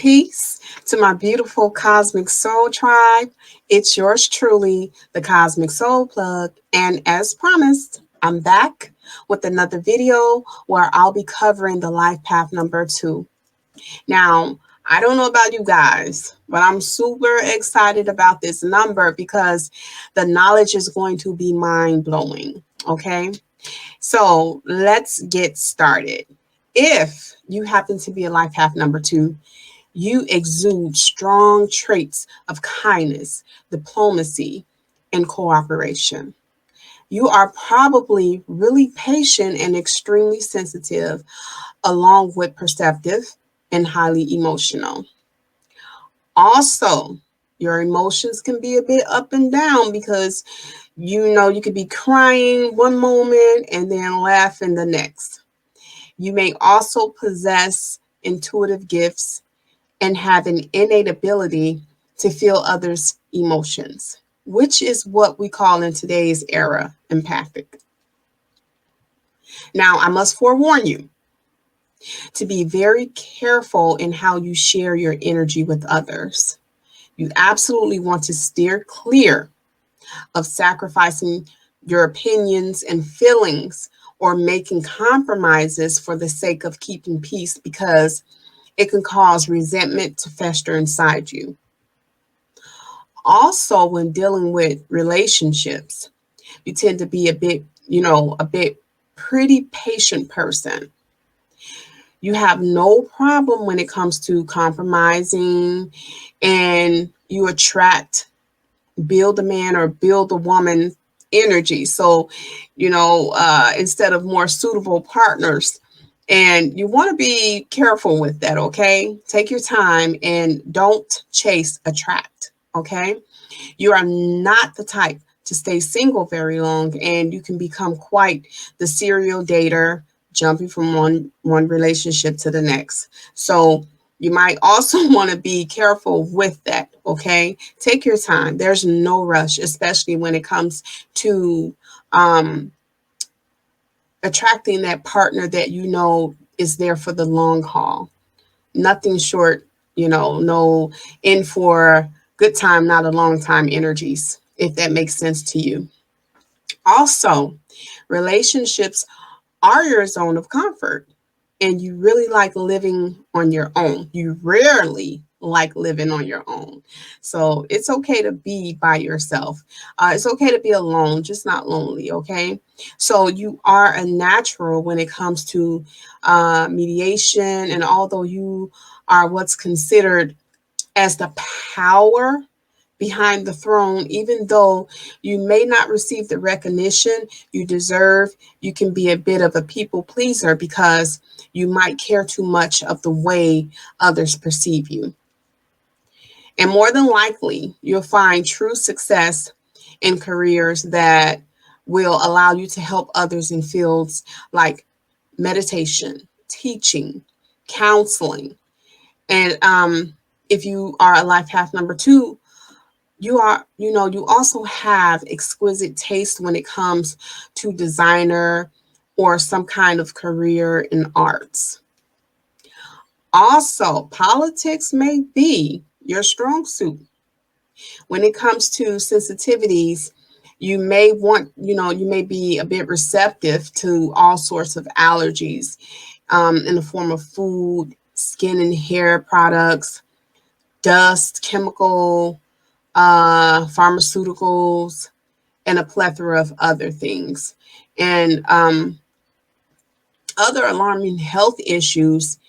Peace to my beautiful Cosmic Soul tribe. It's yours truly, the Cosmic Soul Plug. And as promised, I'm back with another video where I'll be covering the life path number 2. Now, I don't know about you guys, but I'm super excited about this number because the knowledge is going to be mind blowing. Okay. So let's get started. If you happen to be a life path number 2, you exude strong traits of kindness, diplomacy, and cooperation. You are probably really patient and extremely sensitive, along with perceptive and highly emotional. Also, your emotions can be a bit up and down because you could be crying one moment and then laughing the next. You may also possess intuitive gifts and have an innate ability to feel others' emotions, which is what we call in today's era empathic. Now, I must forewarn you to be very careful in how you share your energy with others. You absolutely want to steer clear of sacrificing your opinions and feelings or making compromises for the sake of keeping peace because it can cause resentment to fester inside you. Also, when dealing with relationships, you tend to be a bit pretty patient person. You have no problem when it comes to compromising, and you attract build a man or build a woman energy. So, instead of more suitable partners, and you want to be careful with that, okay? Take your time and don't chase, attract, okay? You are not the type to stay single very long, and you can become quite the serial dater, jumping from one relationship to the next. So you might also want to be careful with that, okay? Take your time. There's no rush, especially when it comes to attracting that partner that you know is there for the long haul. Nothing short, no in for good time, not a long time energies, if that makes sense to you. Also, relationships are your zone of comfort, and you really like living on your own. You rarely like living on your own. So it's okay to be by yourself. It's okay to be alone, just not lonely, okay? So you are a natural when it comes to mediation, and although you are what's considered as the power behind the throne, even though you may not receive the recognition you deserve, you can be a bit of a people pleaser because you might care too much of the way others perceive you. And more than likely, you'll find true success in careers that will allow you to help others in fields like meditation, teaching, counseling. And if you are a life path number 2, you also have exquisite taste when it comes to designer or some kind of career in arts. Also, politics may be your strong suit. When it comes to sensitivities, you may be a bit receptive to all sorts of allergies in the form of food, skin and hair products, dust, chemical, pharmaceuticals, and a plethora of other things. And other alarming health issues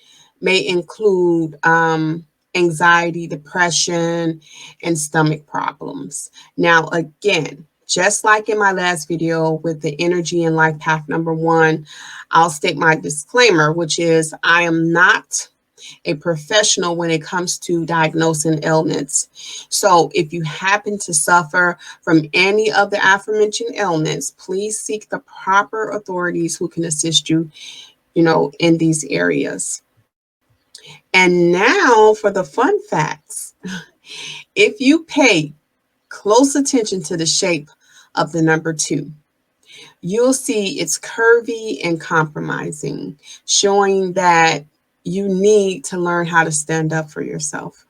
may include anxiety, depression, and stomach problems. Now, again, just like in my last video with the energy and life path number 1, I'll state my disclaimer, which is I am not a professional when it comes to diagnosing ailments. So if you happen to suffer from any of the aforementioned ailments, please seek the proper authorities who can assist you, in these areas. And now for the fun facts. If you pay close attention to the shape of the number 2, you'll see it's curvy and compromising, showing that you need to learn how to stand up for yourself.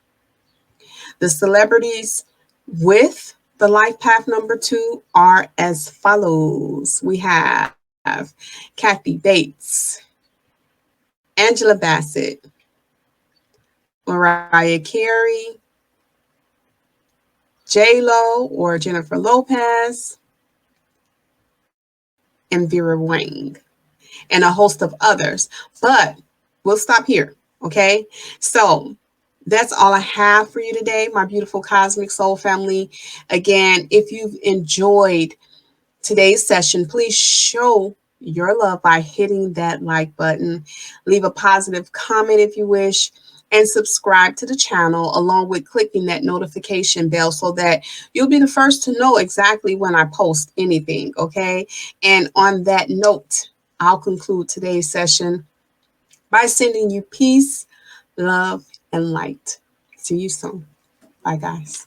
The celebrities with the life path number 2 are as follows. We have Kathy Bates, Angela Bassett, Mariah Carey, J Lo or Jennifer Lopez, and Vera Wang, and a host of others. But we'll stop here. Okay. So that's all I have for you today, my beautiful Cosmic Soul family. Again, if you've enjoyed today's session, please show your love by hitting that like button. Leave a positive comment if you wish, and subscribe to the channel along with clicking that notification bell so that you'll be the first to know exactly when I post anything. Okay. And on that note, I'll conclude today's session by sending you peace, love, and light. See you soon. Bye, guys.